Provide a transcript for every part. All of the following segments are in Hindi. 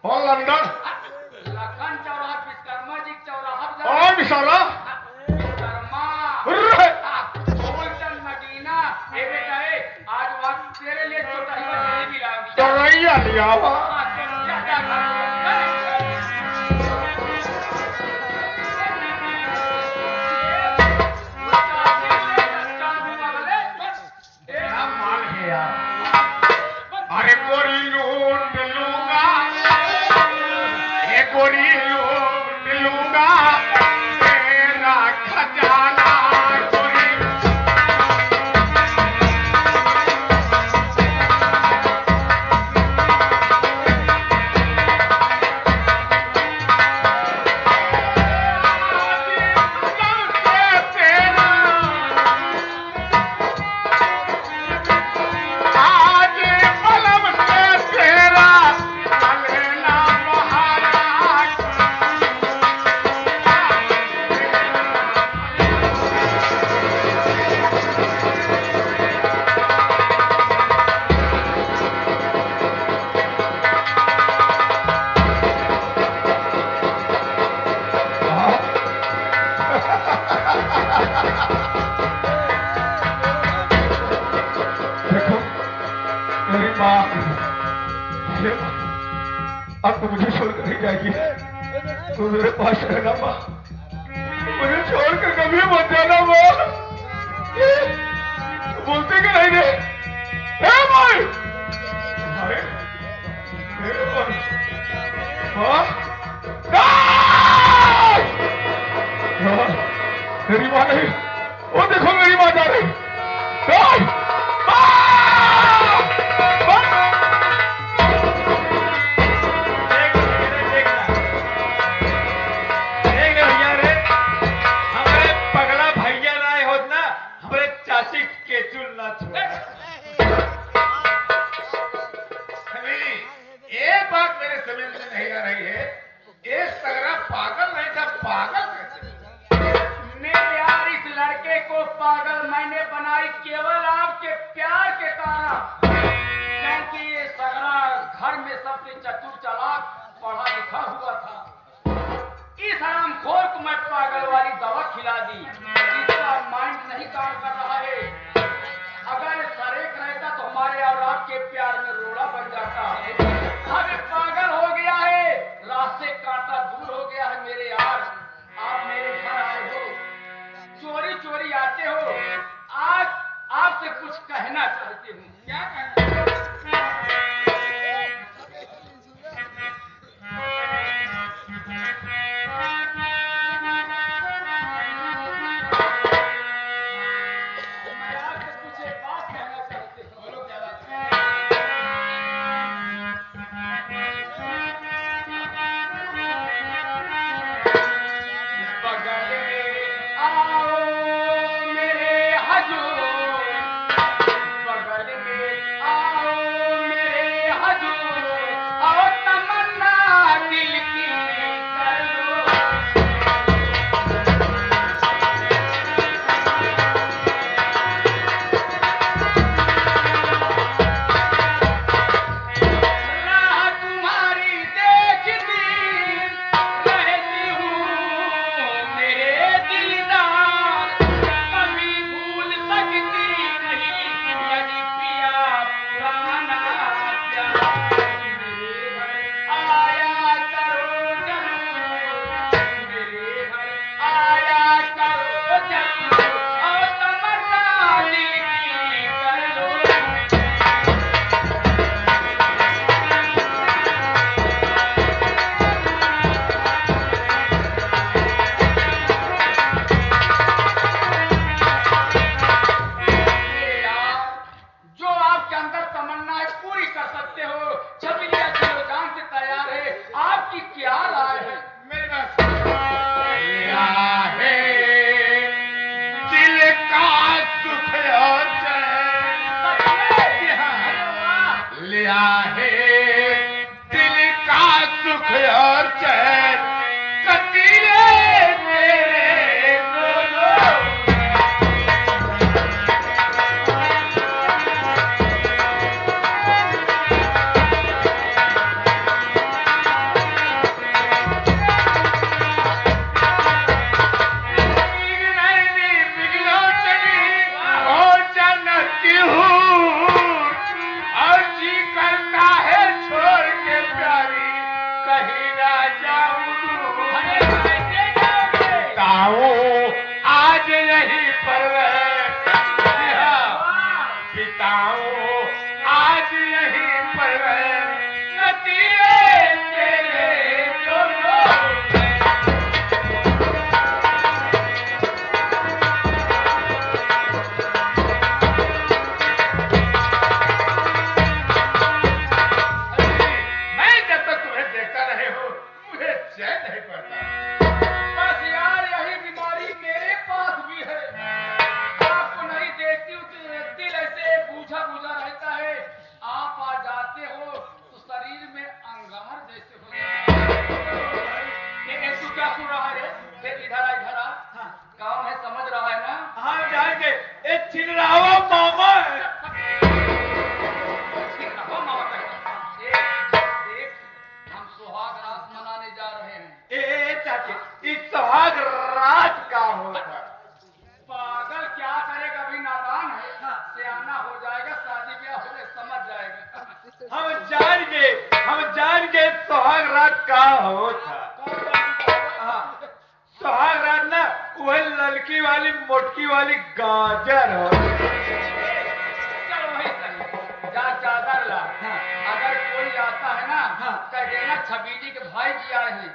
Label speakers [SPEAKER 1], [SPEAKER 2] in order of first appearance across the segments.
[SPEAKER 1] और लंदन
[SPEAKER 2] लखन चौराहा विश्वकर्मा जी चौराहा
[SPEAKER 1] और विशाला
[SPEAKER 2] विश्वकर्मा
[SPEAKER 1] उर्रे!
[SPEAKER 2] फूलचंद नगीना ए बेटा ए आज वहाँ तेरे लिए चौराही बजाने भी लाऊंगी
[SPEAKER 1] तो रैया लिया हुआ
[SPEAKER 2] हाँ, तो ज्यादा खा लो।
[SPEAKER 1] क्या माल है यार अरे गोरी लूट लूंगा ये गोरी लूट लूंगा तेरा खजाना गोरी आज पलम से तेरा चलना महाराज देखो मेरी माँ ये अब तो मुझे छोड़कर नहीं जाएगी तू मेरे पास रहना माँ मुझे छोड़कर कभी मत जाना माँ बोलते कि नहीं रे हे भाई अरे मेरे भाई माँ माँ मेरी माँ नहीं वो देखो मेरी माँ जा रही माँ! एक बात मेरे समझ में नहीं आ रही है ये सगरा पागल नहीं था पागल कैसे
[SPEAKER 2] मेरे यार इस लड़के को पागल मैंने बनाई केवल आपके प्यार के कारण क्योंकि ये सगरा घर में सबसे चतुर चालाक पढ़ा लिखा हुआ था इस हरामखोर को मैं पागल वाली दवा खिला दी इसका माइंड नहीं काम कर रहा है अगर सरेक रहता तो हमारे और आपके प्यार में रोड़ा बन जाता अब ये पागल हो गया है रास्ते कांटा दूर हो गया है मेरे यार आप मेरे घर आए हो चोरी चोरी आते हो आज आपसे कुछ कहना चाहती हूँ क्या कहना मैं आपसे कुछ एक बात कहना चाहती हूँ बोलो क्या बात है? बगल में आओ मेरे हजूर बगल में आओ मेरे हजूर आओ तमन्ना दिल की कर लो राह तुम्हारी देखती रहती हूँ मेरे दीदार कभी भूल सकती नहीं यदि पिया पुराना प्यार मेरे घर आया करो जरूर मेरे घर आया करो जरूर और तमन्ना दिल की कर लो मेरे यार जो आपके अंदर तमन्ना है पूरी कर सकते हो छबिलिया जान से तैयार है आपकी क्या राय है
[SPEAKER 1] मेरे पास लिया है दिल का सुख और चैन लिया है दिल का सुख और चैन कतीले तेरे दोनों कहीं ना जाऊं।
[SPEAKER 2] अरे कैसे जाओगे?
[SPEAKER 1] ताऊं आज यहीं पर बिताऊं, आज यहीं पर नतीजे तेरे दोनों। मैं जब तक तुम्हें देखता रहे हो मुझे चैन नहीं पड़ता।
[SPEAKER 2] बस यार यही बीमारी मेरे पास भी है। आपको नहीं देखती हूँ तो दिल ऐसे बूझा बूझा रहता है। आप आ जाते हो तो शरीर में अंगार जैसे हो जाता है। ये तू क्या सुन रहा है? देख इधर आ। काम है समझ रहा है ना?
[SPEAKER 1] हाँ जाएंगे। एक चिल्लावा मामा है।
[SPEAKER 2] ठीक रहो मामा कहता। देख हम सुहाग रात मनाने जा रहे हैं।
[SPEAKER 1] ए चाची इस सुहाग रात का होता।
[SPEAKER 2] पागल क्या करेगा? अभी नादान है। सियाना हो जाएगा, शादी ब्याह हो जाए समझ जाएगा।
[SPEAKER 1] हम जान के सुहाग रात का होता। सुहाग रात ना वह लड़की वाली मोटकी वाली गाजर हो।
[SPEAKER 2] चलो वही सही। जा चादर ला। अगर कोई आता है ना कह देना छबीली के भाई जी आए हैं।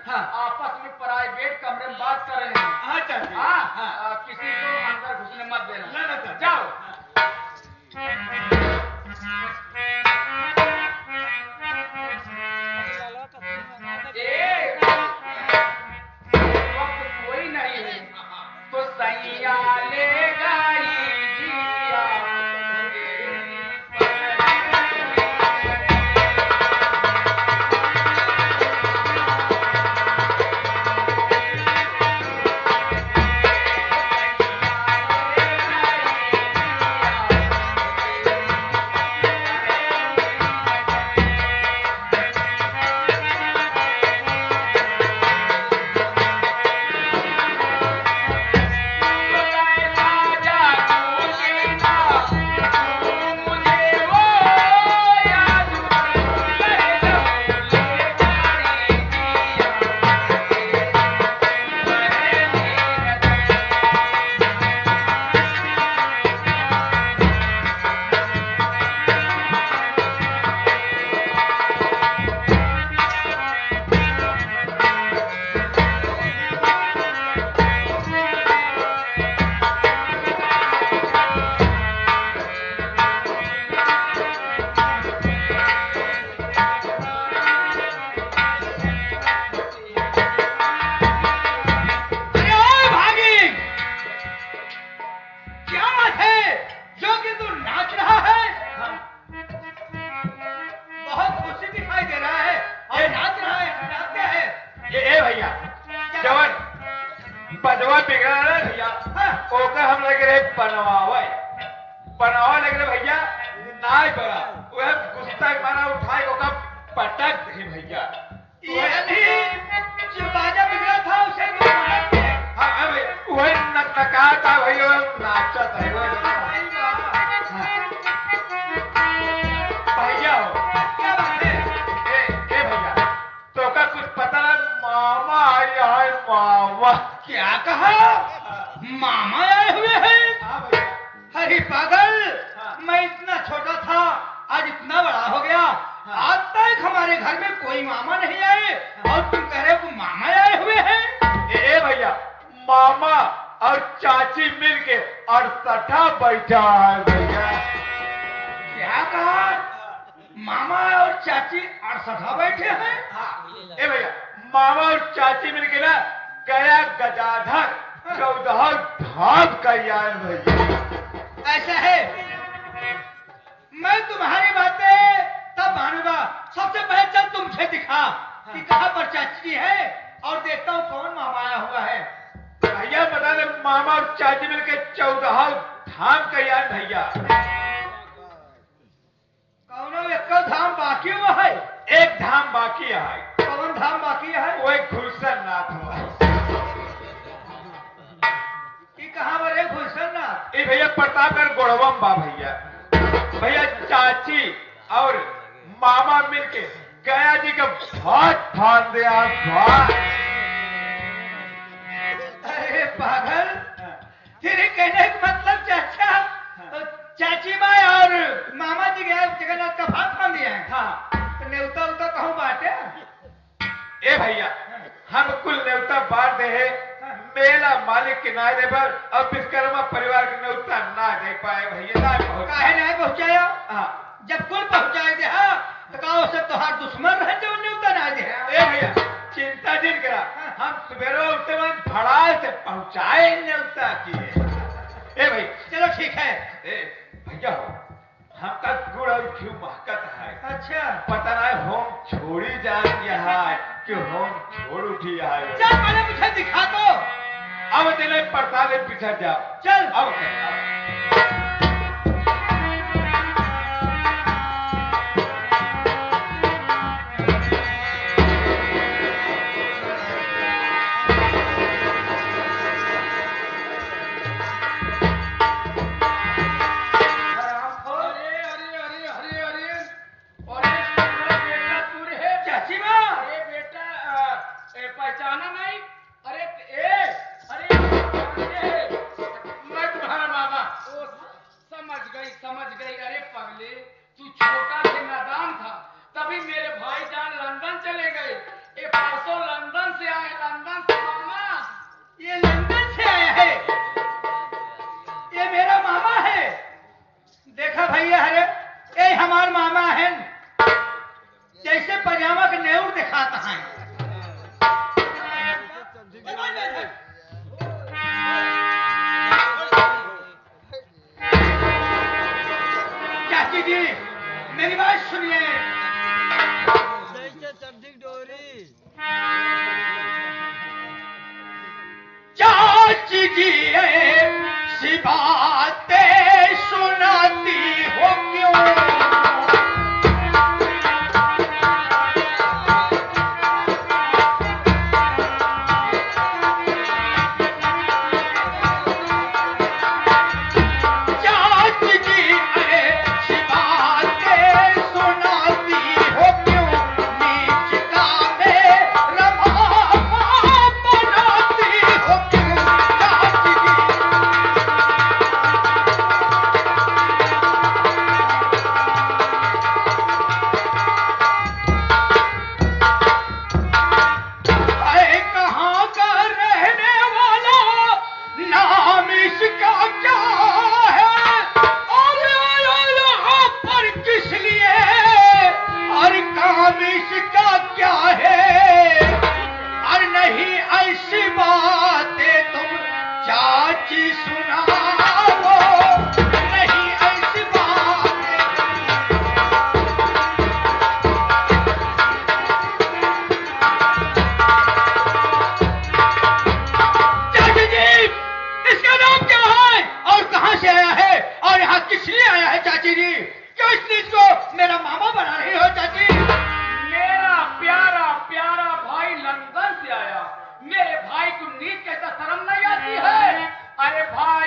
[SPEAKER 2] आपस में प्राइवेट कमरे में बात कर रहे हैं।
[SPEAKER 1] हाँ चाची।
[SPEAKER 2] किसी को अंदर घुसने मत देना।
[SPEAKER 1] ना चाची।
[SPEAKER 2] जाओ। वक्त कोई नहीं है तो सैया ले गई जिया।
[SPEAKER 1] बजवा बिगड़ा ना भैया ओकर हम लगे रहे बनवावे बनवा लगे रहे भैया नाय बड़ा वह गुस्सा मारा उठाए ओकर पटक दे भैया
[SPEAKER 3] ये जो बाजा बिगड़ा था उसे तो बुलाते
[SPEAKER 1] हाँ हाँ भैया वह नका था भैया नाचत है भैया हो
[SPEAKER 3] क्या बात है
[SPEAKER 1] ए भैया तो का कुछ पता ना मामा आया है मामा
[SPEAKER 3] क्या कहा मामा आए हुए हैं
[SPEAKER 1] हाँ भैया
[SPEAKER 3] अरे पागल
[SPEAKER 1] हाँ।
[SPEAKER 3] मैं इतना छोटा था आज इतना बड़ा हो गया आज तक हमारे घर में कोई मामा नहीं आए और तुम कह रहे हो मामा आए हुए हैं
[SPEAKER 1] ए भैया मामा और चाची मिलके और सठा बैठा है भैया
[SPEAKER 3] क्या कहा मामा और चाची अड़सठा बैठे हैं
[SPEAKER 1] ए भैया मामा और चाची मिलके ना गया गजाधर 14 धाम का यार भैया
[SPEAKER 3] ऐसा है मैं तुम्हारी बातें तब मानूंगा सबसे पहले चल तुम मुझे दिखा कि कहाँ पर चाची है और देखता हूँ कौन मामा आया हुआ है
[SPEAKER 1] भैया बता दे मामा और चाची मिलके 14 धाम का यार भैया
[SPEAKER 3] कौनो एक धाम बाकी हुआ है
[SPEAKER 1] एक धाम बाकी है
[SPEAKER 3] कौन धाम बाकी है
[SPEAKER 1] वो एक घुसन नाथ हुआ
[SPEAKER 3] कि कहाँ पर है भूषणनाथ
[SPEAKER 1] ए भैया प्रतापगढ़ गोड़वम बा भैया भैया चाची और मामा मिलके गया जी का भात फान दे आज भात।
[SPEAKER 3] अरे पागल, तेरे कहने का मतलब चाचा चाची माँ और मामा जी गया जगन्नाथ का भात फान दिया है।
[SPEAKER 2] हाँ
[SPEAKER 3] तो न्योता उता कहूँ बाटे।
[SPEAKER 1] ए भैया हम कुल न्योता बांट दे है, मेला मालिक के नारे पर और विश्वकर्मा परिवार के न्योता ना दे पाए भैया, ना पहुंच
[SPEAKER 3] काहे नहीं पहुंचाया?
[SPEAKER 1] हाँ
[SPEAKER 3] जब कुल पहुंचाए दे हाँ तो कहो सब तोहार दुश्मन रहे जो न्योता ना दे।
[SPEAKER 1] ए भैया चिंता जिन करा, हम सवेरे उठते वक्त भड़ाल से पहुंचाए न्योता किए। ए भाई
[SPEAKER 3] चलो ठीक है।
[SPEAKER 1] ए भैया हो हम का गुड़ और घी महकत है,
[SPEAKER 3] अच्छा
[SPEAKER 1] पता नहीं होम छोड़ी जाती है कि होम छोड़ उठी है।
[SPEAKER 3] चल पहले मुझे दिखा दो।
[SPEAKER 1] अब तेरे पड़ताले पीछे जाओ।
[SPEAKER 3] चल
[SPEAKER 1] अब
[SPEAKER 2] अरे अरे अरे अरे अरे अरे तुम्हारा बेटा तू है?
[SPEAKER 3] चाची माँ
[SPEAKER 2] अरे बेटा पहचाना नहीं? अरे अरे मैं तुम्हारा मामा। ओ समझ गई। अरे पगले तू छोटा से नादान था, तभी मेरे भाईजान लंदन चले गए। ये परसों लंदन से आए, लंदन से मामा।
[SPEAKER 3] ये लंदन से आया है, ये मेरा मामा है। देखा भैया हरे ये हमार मामा है, जैसे पजामा के नेऊर दिखाता है। चाची जी मेरी बात सुनिए। चाची जी ऐसी बातें सुनाती हो क्यों? चाची जी ऐसी बातें सुनाती हो क्यों? नीच का मेरा मामा बनाती हो क्यों? चाची जी है कहाँ का रहने वाला, नाम इसका क्या है? और आया यहाँ पर किस लिए, और काम इसका क्या है? और नहीं ऐसी बातें तुम चाची सुनाओ, नहीं ऐसी बातें। चाची जी इसका नाम क्या है और कहां से आया है और यहाँ किस लिए आया है? चाची जी क्यों इस चीज को मेरा मामा बना रही हो? चाची
[SPEAKER 2] मेरा प्यारा प्यारा भाई लंदन से आया, मेरे भाई को नीच कहता शर्म नहीं आती है? अरे भाई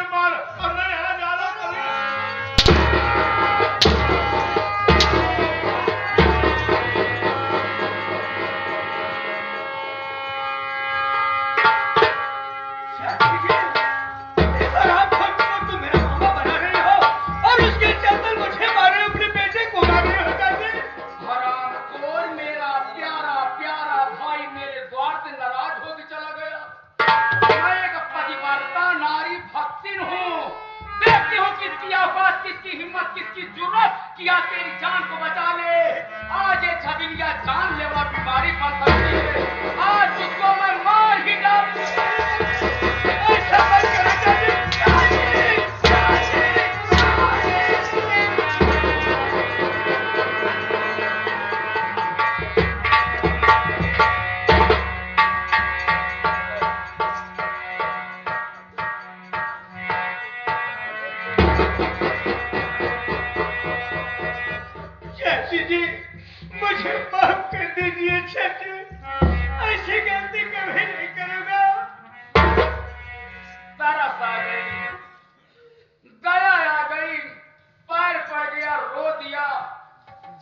[SPEAKER 1] मुझे मार और मैं यहाँ जा रहा हूँ।
[SPEAKER 2] किसकी हिम्मत किसकी जुर्रत किया तेरी जान को बचा ले। आज ये छबिलिया जानलेवा बीमारी पड़ सकती है। आज तुझको मैं मार ही डालूं। ऐसा मत
[SPEAKER 3] जी, मुझे माफ कर दीजिए चाची, ऐसी गलती कभी नहीं करूंगा।
[SPEAKER 2] तरस आ गई, दया आ गई, पैर पड़ गया, रो दिया।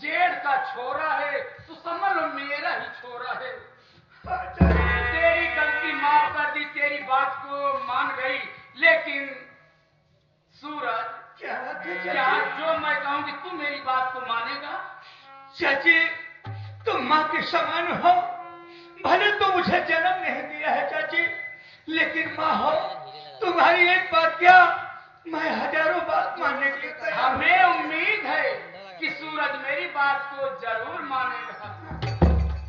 [SPEAKER 2] जेठ का छोरा है तो समझ लो मेरा ही छोरा है। तेरी गलती माफ कर दी, तेरी बात को मान गई, लेकिन सूरज क्या जो मैं कहूंगी तू मेरी बात को मानेगा?
[SPEAKER 3] चाची, तुम माँ के समान हो। भले तो मुझे जन्म नहीं दिया है चाची, लेकिन माँ हो। तुम्हारी एक बात क्या, मैं हजारों बात मानने के लिए तैयार।
[SPEAKER 2] हमें उम्मीद है कि सूरज मेरी बात को जरूर मानेगा।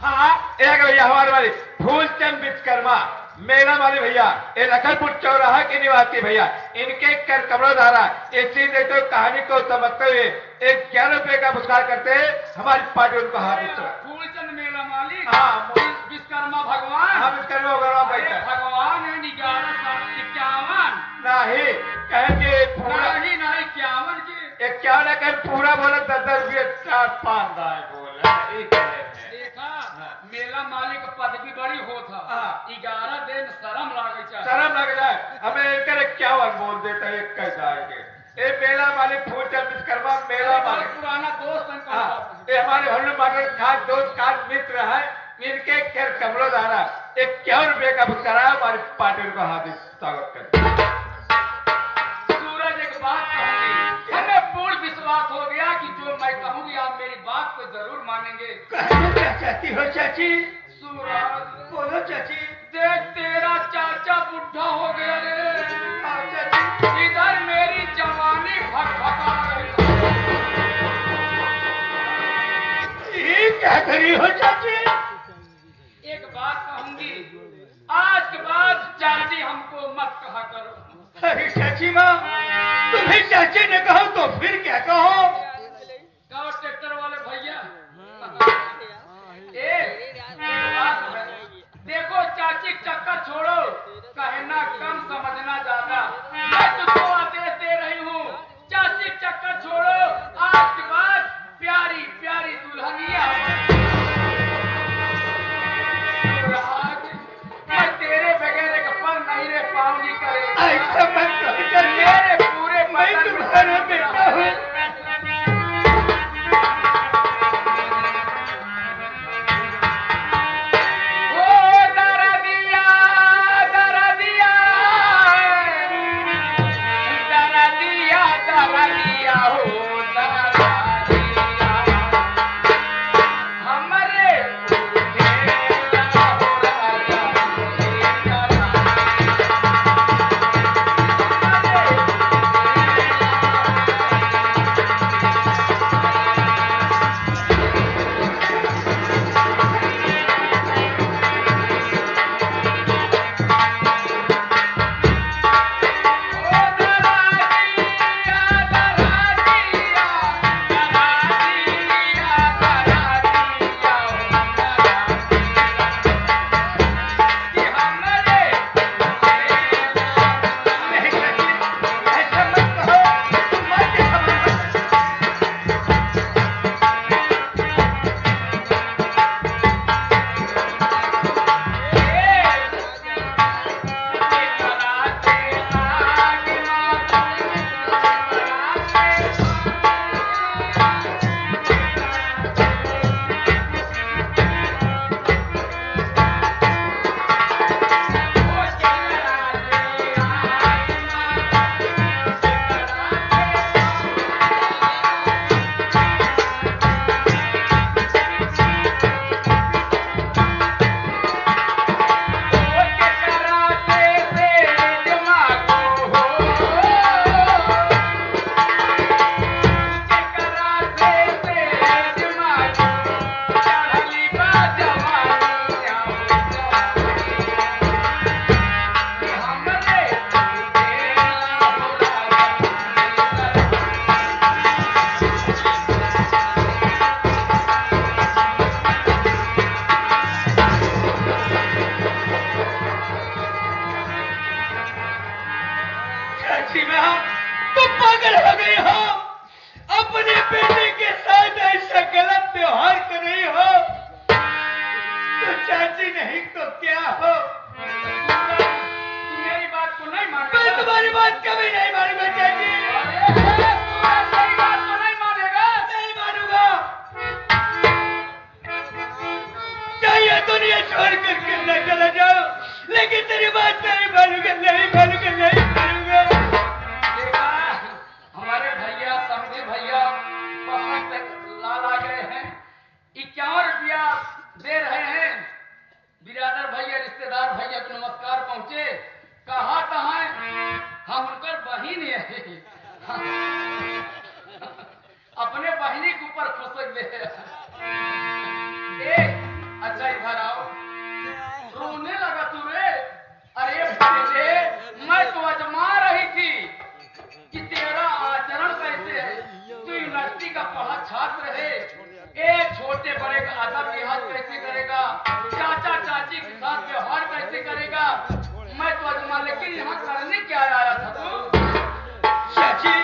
[SPEAKER 1] हाँ, एक भैया हमारे वाली फूलचंद विश्वकर्मा, मेरा वाले भैया, ये लखनपुर चौराहा के निवासी भैया, इनके कर कमरों धारा इसी ने तो कहानी को समझते हुए 11 रुपए का पुरस्कार करते हैं। हमारी पार्टी उनको हार्दिक स्वागत।
[SPEAKER 2] फूलचंद मेला मालिक,
[SPEAKER 1] हाँ,
[SPEAKER 2] विश्वकर्मा भगवान,
[SPEAKER 1] हाँ विश्वकर्मा भगवान भाई
[SPEAKER 2] भगवान है 1151
[SPEAKER 1] नहीं कहेंगे पूरा
[SPEAKER 2] नहीं 51 के
[SPEAKER 1] 51 कर पूरा बोला 10 रुपये 4-5 दाएं बोला
[SPEAKER 2] देखा। मेला मालिक पदवी बड़ी होता। 11 दिन शर्म लागे चाहिए।
[SPEAKER 1] शर्म लग जाए हमें इनकर 51 बोल देता है। कैसा आएंगे ये मेला मालिक फूलचंद विश्वकर्मा मेला मालिक
[SPEAKER 2] पुराना दोस्त है।
[SPEAKER 1] ये हमारे हल्लू खास दोस्त खास मित्र है। इनके खैर कमरों द्वारा 51 रुपए का पुरस्कार है। हमारी पार्टी को हार्दिक स्वागत करते।
[SPEAKER 2] सूरज एक बात कहूंगी, हमें पूर्ण विश्वास हो गया कि जो मैं कहूंगी आप मेरी बात को जरूर मानेंगे।
[SPEAKER 3] कहना क्या चाहती हो चाची?
[SPEAKER 2] सूरज
[SPEAKER 3] बोलो चाची।
[SPEAKER 2] देख तेरा चाचा बुढ़ा हो गया रे।
[SPEAKER 3] हाँ चाची।
[SPEAKER 2] इधर मेरी जवानी भटभटा रही।
[SPEAKER 3] ये क्या करी हो चाची?
[SPEAKER 2] एक बात कहूंगी, आज के बाद चाची हमको मत कहा करो।
[SPEAKER 3] अरे चाची माँ, तुम्हें चाची ने कहो तो फिर क्या कहो?
[SPEAKER 2] कहो ट्रैक्टर वाले भैया। बात है, देखो चाची चक्कर छोड़ो, कहना कम समझना ज्यादा। मैं तुझको आदेश दे रही हूँ, चाची चक्कर छोड़ो। आज के बाद प्यारी प्यारी दुल्हनिया मैं तेरे बगैर एक पल नहीं रह पाऊंगी। करे
[SPEAKER 3] ऐसा मत कहो चाची,
[SPEAKER 2] मेरे पूरे
[SPEAKER 3] मैं तुम्हारा बेटा हूँ। चाची बहन तुम पागल हो गई हो, अपने बेटे के साथ ऐसा गलत व्यवहार कर रही हो। तो चाची नहीं तो क्या हो?
[SPEAKER 2] तुम मेरी बात को नहीं मानते?
[SPEAKER 3] मैं तुम्हारी बात कभी नहीं मानूंगा चाची।
[SPEAKER 2] मेरी बात को नहीं मानेगा?
[SPEAKER 3] नहीं मानूंगा। चाहिए दुनिया छोड़ करके न चला जाओ, लेकिन तेरी बात नहीं मानूंगा, नहीं मानूंगा, नहीं मानूंगा।
[SPEAKER 2] देखा, हमारे भैया समझे भैया पसंद लाल आ गए हैं, 51 रुपया दे रहे हैं। बिरादर भैया रिश्तेदार भैया को नमस्कार पहुंचे, कहाँ है? हम उनकर बहिन है। अपने बहिनी के ऊपर खुशक दे। अच्छा इधर आओ। रोने लगा तू रे? अरे बेटे, मैं तो अजमा रही थी कि तेरा आचरण कैसे है। तू यूनिवर्सिटी का पढ़ा छात्र है, एक छोटे बड़े का अदब लिहाज कैसे करेगा, चाचा चाची के साथ व्यवहार कैसे करेगा। मैं तो अजमा, लेकिन यहाँ करने क्या आया था तू?
[SPEAKER 3] चाची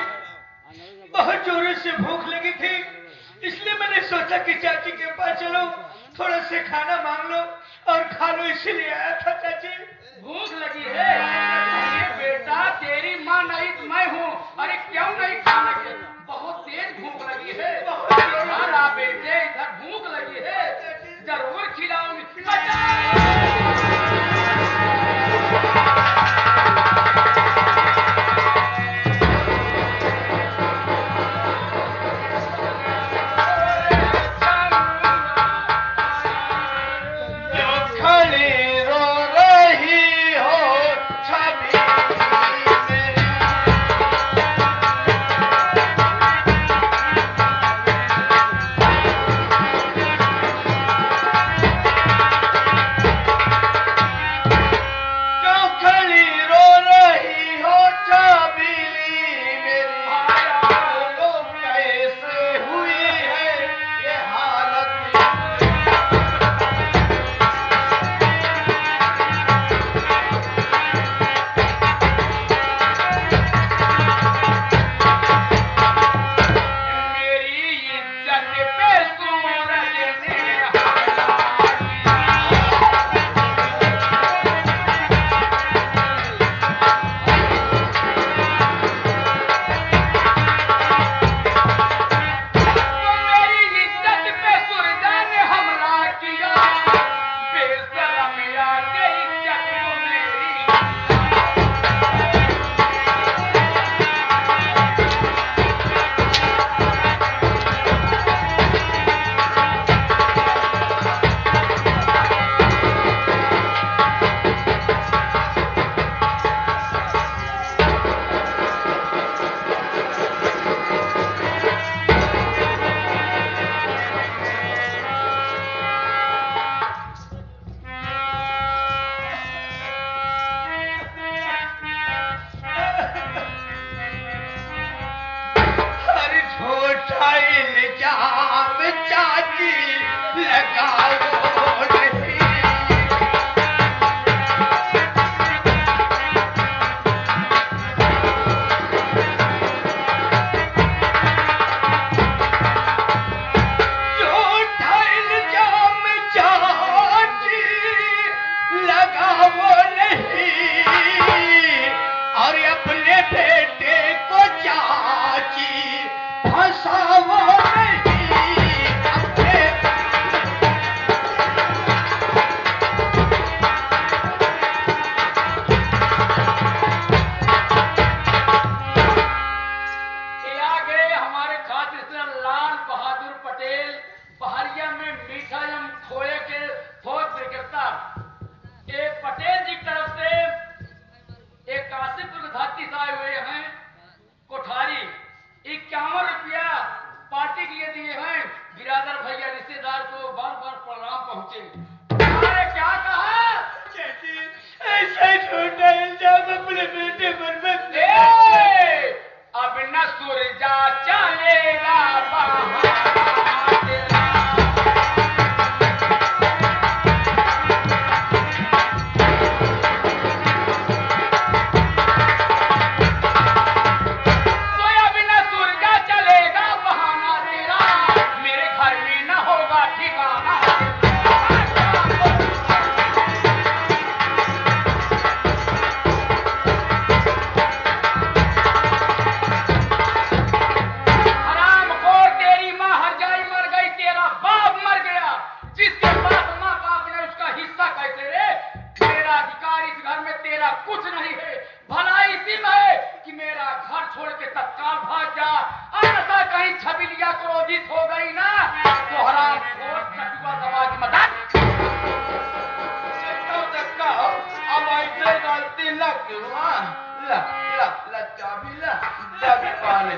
[SPEAKER 3] बहुत जोरों से भूख लगी थी, इसलिए मैंने सोचा कि चाची के पास चलो, थोड़ा से खाना मांग लो और खा लो, इसीलिए आया था चाची।
[SPEAKER 2] भूख लगी है? अरे बेटा, तेरी माँ नहीं तो मैं हूँ। अरे क्यों नहीं खाना के? बहुत तेज भूख लगी है। इधर आ बेटे, इधर भूख लगी है, जरूर खिलाऊंगी।
[SPEAKER 3] चाची,
[SPEAKER 2] तत्काल भाग जा। अन्यथा कहीं छबिलिया क्रोधित हो गई ना तो हराम खोर चटुआ दबा की मदद।
[SPEAKER 4] अब ऐसे गलती लग हुआ ला ला ला चाबी ला चाबी पाले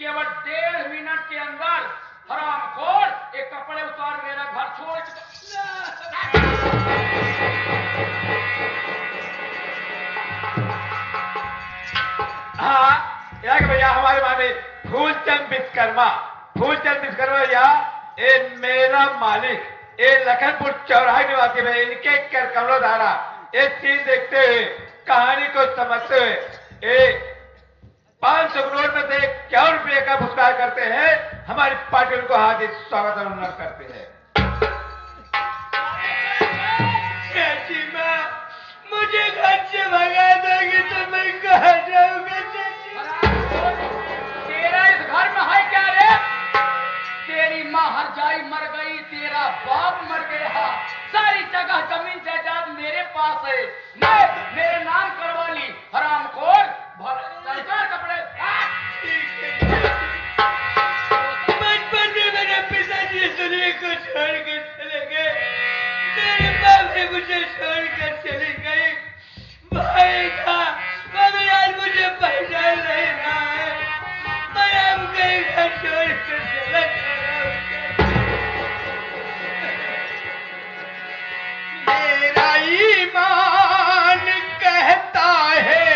[SPEAKER 2] केवल 1.5 मिनट के अंदर हरामखोर एक कपड़े उतार मेरा घर छोड़
[SPEAKER 1] हाँ या कि भैया हमारे माने फूलचंद विश्वकर्मा या ए मेरा मालिक ए लखनपुर चौराहे निवासी में इनके कमलो धारा ये चीज देखते हुए कहानी को समझते हुए ए 500 नोट में से 51 रुपये का पुरस्कार करते हैं। हमारी पार्टी उनको हार्दिक स्वागत और करते हैं।
[SPEAKER 3] चाची माँ मुझे घर से भगा दोगी तो मैं कहाँ जाऊंगा चाची?
[SPEAKER 2] तेरा इस घर में है क्या रे? तेरी माँ हर जाई मर गई, तेरा बाप मर गया, सारी जगह जमीन जायदाद मेरे पास है, मैं मेरे नाम करवा ली। हरामखोर कपड़े
[SPEAKER 3] बचपन में मेरे पिताजी इस दुनिया को छोड़ कर चले गए, मेरे बाप ने मुझे छोड़ कर चली गई, भाई था वो भी आज मुझे पहचान नहीं रहा है, मैं अब कहीं घर छोड़ कर चला जा रहा हूँ। मेरा ईमान कहता है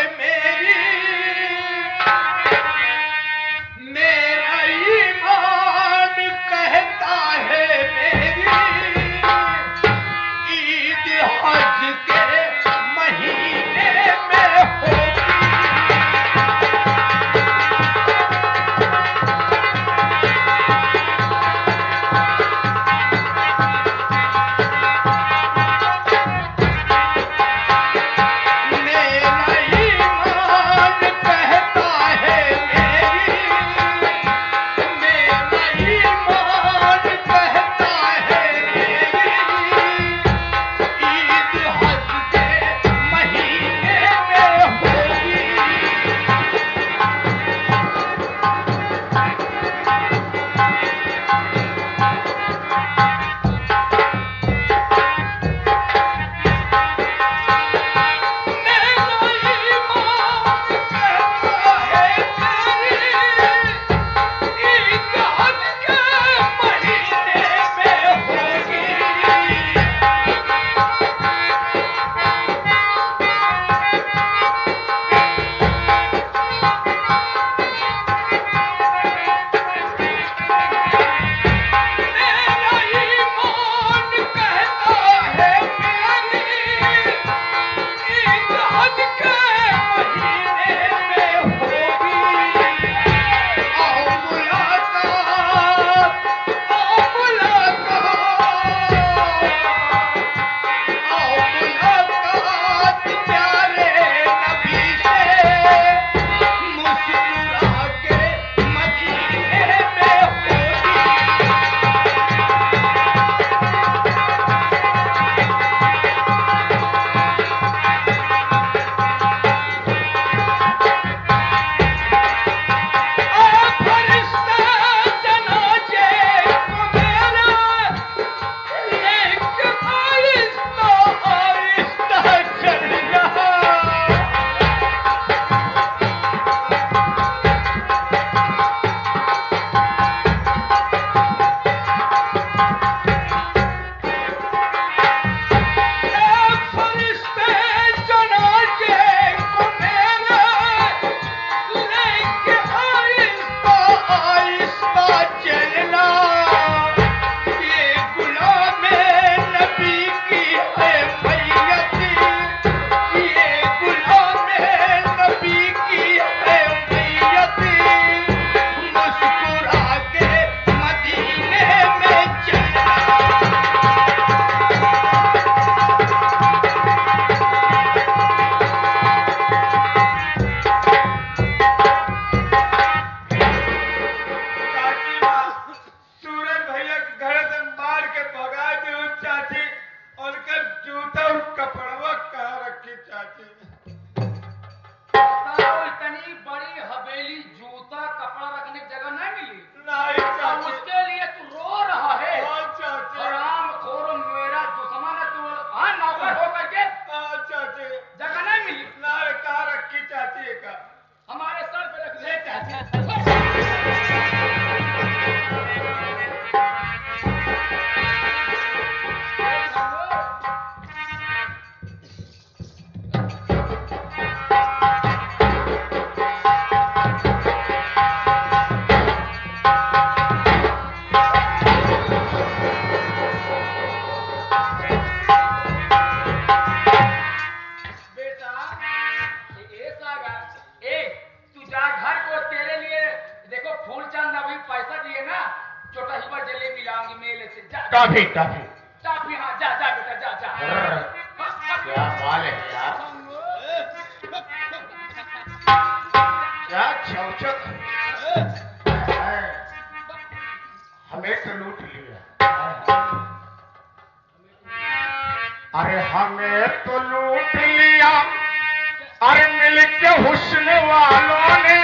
[SPEAKER 3] मेरा ईमान कहता है मेरी ईद हज के महीने में होगी।
[SPEAKER 2] हमारे सर पे रख ले चाची। छोटा ही बार जलेबी लाऊंगी मेले से। जा
[SPEAKER 1] टॉफी टॉफी
[SPEAKER 2] टाफी, हाँ जा जा बेटा जा जा।
[SPEAKER 1] क्या बाल है यार, क्या चौचक हमें तो लूट लिया। अरे हमें तो लूट लिया, अरे मिलके हुस्न वालों ने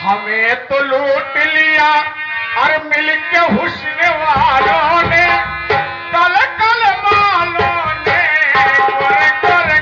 [SPEAKER 1] हमें तो लूट लिया, अरे मिलके हुस्न वालों ने कल कल वालों ने गोरे गोरे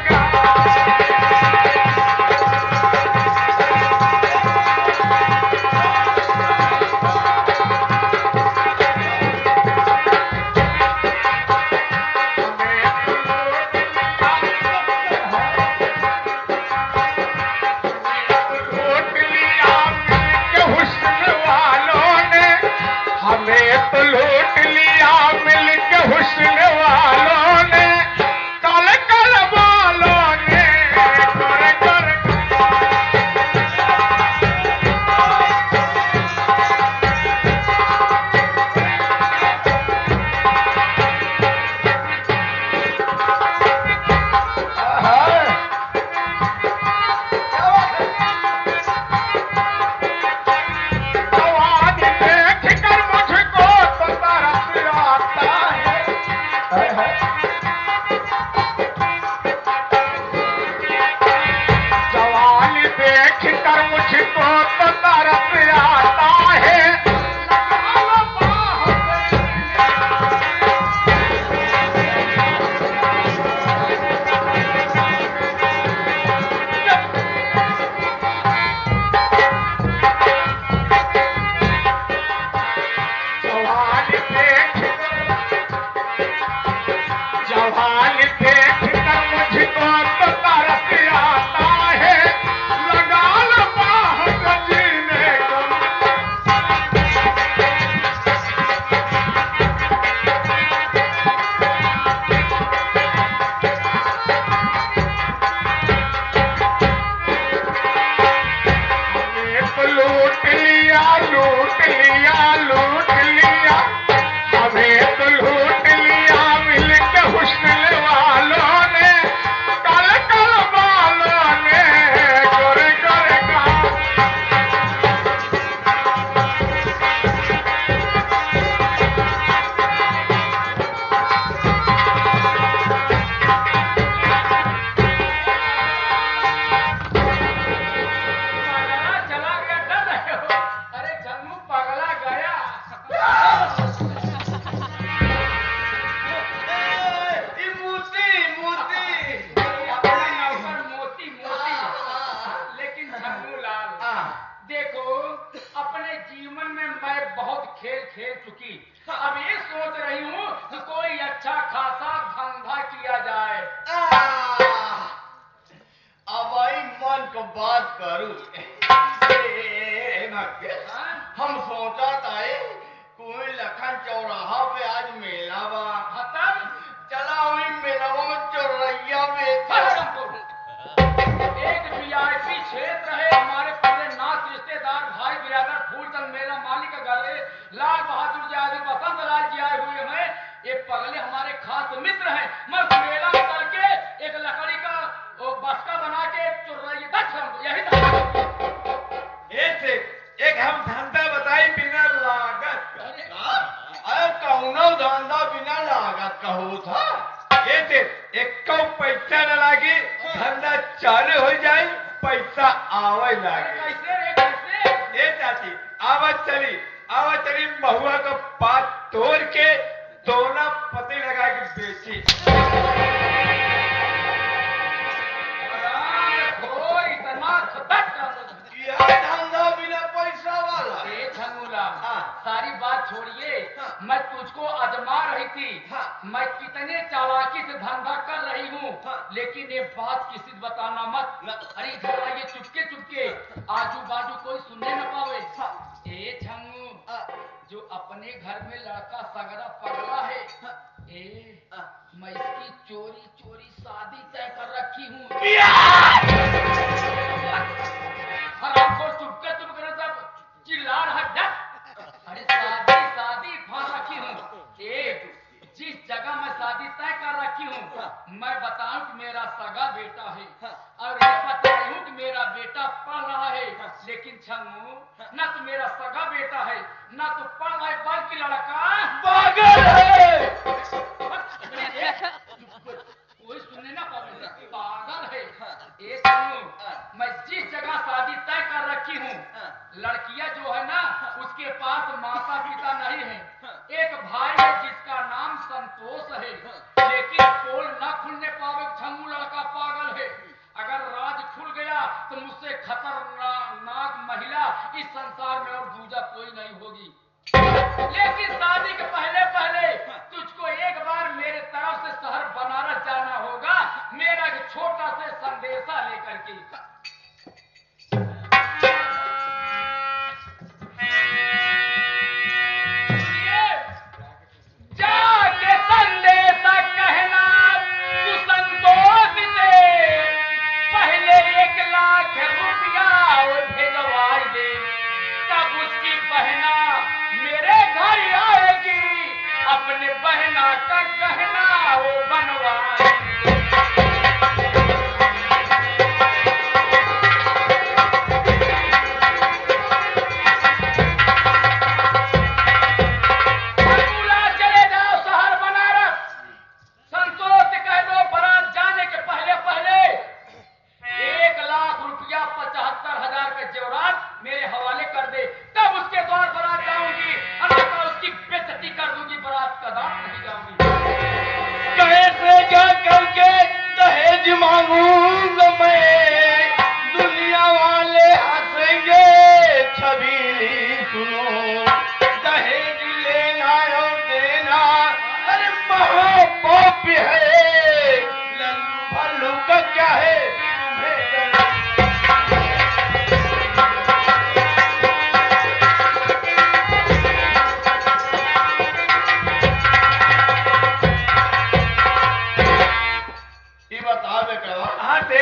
[SPEAKER 1] हमें तो लूट लिया मिलके हुस्न वालों ने कल कल वालों ने गोरे गोरे मुझको तो तरस आता है। जवान देख कर मुझको तो तरस आता है, लगा लो बाह जीने को। हमें तो लूट लिया लूट लिया लूट लिया, हमें तो लूट लिया मिलके हुस्न वालों ने कल कल वालों ने गोरे गोरे
[SPEAKER 2] पागला चला गया, डर रहे हो? अरे झन्नू पागला गया। अपना नौकर मोती मोती, लेकिन झन्नू लाल देखो, अपने जीवन में मैं बहुत खेल खेल चुकी। अब ये सोच रही हूँ कि कोई अच्छा खासा धंधा किया जाए।
[SPEAKER 4] अब आई मन को बात करूं।
[SPEAKER 2] हाँ?
[SPEAKER 4] हम सोचा था कोई लखन चौराहा पे आज मेला बा,
[SPEAKER 2] खत्म।
[SPEAKER 4] चला वही मेला में चौरैया में
[SPEAKER 2] एक वीआईपी क्षेत्र है, हमारे पूरे नाथ रिश्तेदार भाई बिरादर फूलचंद मेला मालिक का घर है, लाल बहादुर जी आदि बसंत लाल जी आए हुए हैं। ये पगले हमारे खास मित्र हैं। मैं मेला करके एक लकड़ी का बस्ता बना के चुर्रैया यही
[SPEAKER 3] एक हम धंधा बताई बिना लागत का।
[SPEAKER 4] अरे कौनो धंधा बिना लागत का हो था।
[SPEAKER 3] ये से एक पैसा न लागी, धंधा चालू हो जाए, पैसा आवे लागे।
[SPEAKER 2] कैसे रे कैसे?
[SPEAKER 3] ये चाची आवत चली महुआ का पात तोड़ के दोना पति लगा के बेची।
[SPEAKER 2] इतना खतरनाक
[SPEAKER 4] यह धंधा बिना पैसा वाला।
[SPEAKER 2] सारी बात छोड़िए, मैं तुझको आजमा रही थी। मैं कितने चालाकी से धंधा कर रही हूँ, लेकिन ये बात किसी से बताना मत। अरे जरा ये चुपके चुपके आजू बाजू कोई सुनने न पावे। ए झंगू, जो अपने घर में लड़का सगरा पगला है, मैं इसकी चोरी चोरी शादी तय कर रखी हूँ। हरामखोर चुपके चुपके सब चिल्ला रहा है। अरे शादी ना तू मेरा सगा बेटा है, ना तू पढ़ रहा है बल्कि लड़का
[SPEAKER 4] पागल है।
[SPEAKER 2] कोई सुनने ना पावे, पागल है। एक सुनो, मैं जिस जगह शादी तय कर रखी हूँ, लड़कियां जो है ना उसके पास माता पिता नहीं है। एक भाई है जिसका नाम संतोष है, लेकिन पोल न खुलने पावे, झंगू लड़का पागल है। अगर राज खुल गया तो मुझसे खतरनाक महिला इस संसार में और दूजा कोई नहीं होगी। लेकिन शादी के पहले पहले तुझको एक बार मेरे तरफ से शहर बनारस जाना होगा, मेरा एक छोटा से संदेशा लेकर के। जाके संदेशा कहना तू संतोष से, पहले 1 लाख रुपया भेजवाई दे, तब उसकी बहना मेरे घर आएगी, अपने बहना का गहना वो बनवाए। चले जाओ शहर बनारस, संतोष से कह दो बारात जाने के पहले पहले 1 लाख रुपया 75,000 के जेवरात मेरे हवाले कर दे, तब उसके द्वार बारात जाऊंगी, अन्यथा उसकी बेइज्जती कर दूंगी, बारात कदम नहीं जाऊंगी।
[SPEAKER 4] कैसे क्या करके दहेज मांगूंगा मैं, दुनिया वाले हंसेंगे। छबीली सुनो, दहेज लेना और देना अरे महापाप है, लल्लू भल्लू का क्या है तुम्हें जाना। ये बता बेटा,
[SPEAKER 3] हाँ से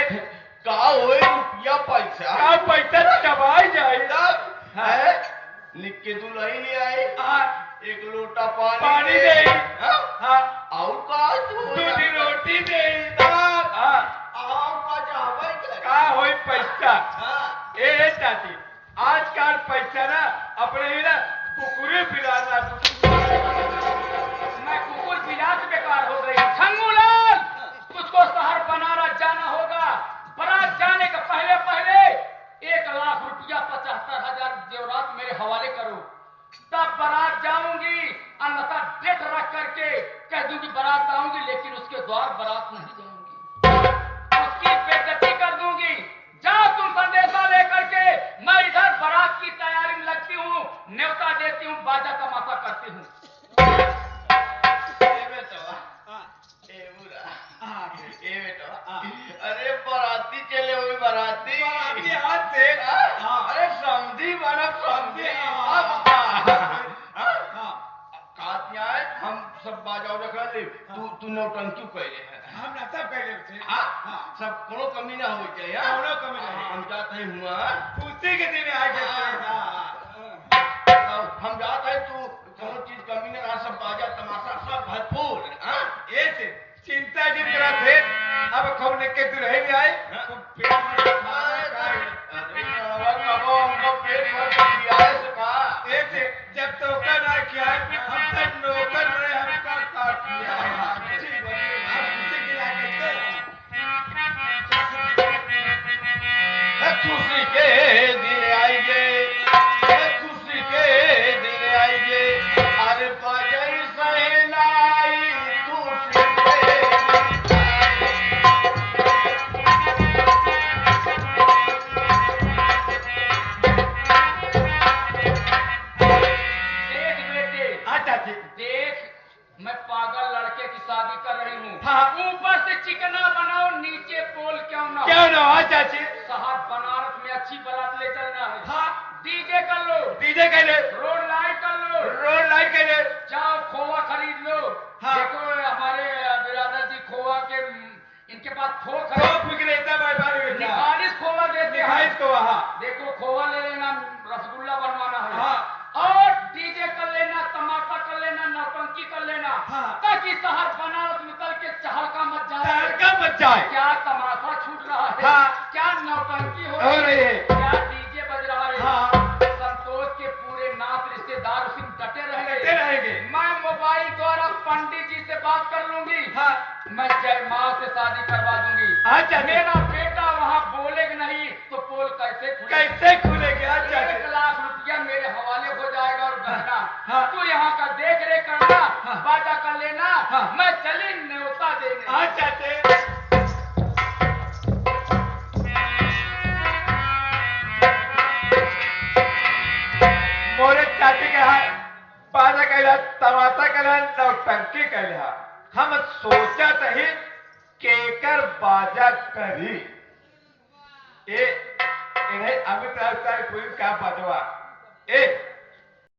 [SPEAKER 4] कहा हुए रुपया पैसा
[SPEAKER 3] का पैसा चबाई जाए।
[SPEAKER 4] है निक्के दुल्हन ले आए,
[SPEAKER 3] हाँ
[SPEAKER 4] 1 लोटा
[SPEAKER 3] पानी दे,
[SPEAKER 4] हाँ?
[SPEAKER 3] हाँ
[SPEAKER 4] और का
[SPEAKER 3] दूधी रोटी दे,
[SPEAKER 4] हाँ
[SPEAKER 3] हाँ
[SPEAKER 4] आओ का चाहबै
[SPEAKER 3] का होई पैसा।
[SPEAKER 4] हाँ
[SPEAKER 3] ए चाची, आजकल पैसा ना अपने ही ना कुकुरे पिलाना।
[SPEAKER 2] मैं कुकुर पिला से बेकार हो गई। झंगूलाल, तुझको शहर बनारस जाना होगा, बारात जाने के पहले पहले 1 लाख रुपया 75,000 जेवरात मेरे हवाले करो, तब बारात जाऊंगी, अन्यथा डेट रख करके कह दूंगी बारात आऊंगी, लेकिन उसके द्वार बारात नहीं जाऊंगी, उसकी बेइज्जती कर दूंगी। जाओ तुम संदेशा लेकर के, मैं इधर बारात की तैयारी में लगती हूँ, न्योता देती हूँ, बाजा तमाशा करती हूँ।
[SPEAKER 4] ए बेटा, अरे बाराती चले हुए बाराती
[SPEAKER 3] हाथ से
[SPEAKER 4] अरे समझी बना समझी। हम सब बाजा उजा कर ले, तू नौटंकी कैले है।
[SPEAKER 3] हम ना सब कहले थे।
[SPEAKER 4] हाँ सब कोनो कमी ना हो चाहिए।
[SPEAKER 3] कोनो कमी नहीं।
[SPEAKER 4] हम जाते हैं हुआ
[SPEAKER 3] उसी के दिन आ गए।
[SPEAKER 4] हम जाते हैं, तू कोनो चीज कमी ना रहा, सब बाजा तमाशा सब भरपूर।
[SPEAKER 3] ये से चिंता की तरह थे, अब खौने के दुल्हे भी आए, तो पेट में ऐसे जब तोका ना किया, हम तक नौकर रहे, हमका काट लिया। आप उसे गिला के
[SPEAKER 4] खुशी के दिन आएंगे, खुशी के दिन आएंगे, अरे बजई सहनाई खुशी
[SPEAKER 2] देख बेटे,
[SPEAKER 3] अच्छा जी,
[SPEAKER 2] देख मैं पागल लड़के की शादी कर रही हूँ,
[SPEAKER 3] हाँ।
[SPEAKER 2] ऊपर से चिकना बनाओ, नीचे पोल क्यों ना हो।
[SPEAKER 3] क्यों ना हो चाची?
[SPEAKER 2] शहर बनारस में अच्छी बारात ले चलना है।
[SPEAKER 3] हाँ
[SPEAKER 2] डीजे कर लो,
[SPEAKER 3] डीजे कहले,
[SPEAKER 2] रोड लाइट कर लो,
[SPEAKER 3] रोड लाइट कहले,
[SPEAKER 2] जाओ खोवा खरीद लो।
[SPEAKER 3] हाँ।
[SPEAKER 2] देखो हमारे बिरादर जी खोवा के, इनके पास खो
[SPEAKER 3] तो
[SPEAKER 2] खरीद,
[SPEAKER 3] विक्रेता व्यापारी बेटा,
[SPEAKER 2] निखालिस खोवा देते
[SPEAKER 3] दिखाई
[SPEAKER 2] हैं।
[SPEAKER 3] इसको वहाँ।
[SPEAKER 2] देखो खोवा ले लेना, रसगुल्ला बनवाना है।
[SPEAKER 3] हाँ।
[SPEAKER 2] और डीजे कर लेना, तमाशा कर लेना, नौटंकी कर लेना,
[SPEAKER 3] हाँ।
[SPEAKER 2] ताकि शहर बनारस निकल के चहलका मच जाए।
[SPEAKER 3] तड़का मच जाए।
[SPEAKER 2] क्या तमाशा छूट रहा है,
[SPEAKER 3] हाँ।
[SPEAKER 2] क्या नौटंकी हो
[SPEAKER 3] हो रही है।
[SPEAKER 2] क्या डीजे बज रहा है।
[SPEAKER 3] हाँ।
[SPEAKER 2] जयमाल से शादी करवा दूंगी।
[SPEAKER 3] हाँ चाचा।
[SPEAKER 2] मेरा बेटा वहाँ बोलेगा नहीं तो पोल कैसे खुलेगा?
[SPEAKER 3] कैसे खुलेगी? हाँ चाचा।
[SPEAKER 2] 1 लाख रुपया मेरे हवाले हो जाएगा और गहना।
[SPEAKER 3] हाँ।
[SPEAKER 2] तू यहाँ का देख रेख करना,
[SPEAKER 3] हाँ।
[SPEAKER 2] वादा कर लेना।
[SPEAKER 3] हाँ।
[SPEAKER 2] मैं चली न्योता देने।
[SPEAKER 3] हाँ चाचे।
[SPEAKER 1] मोरे चाची के यहाँ बाजा कहला, तमाशा कहला, नौटंकी कहला। हम सोचत ही केकर बाजा करी। ए इन्हें अमित राज कोई क्या बाजवा ए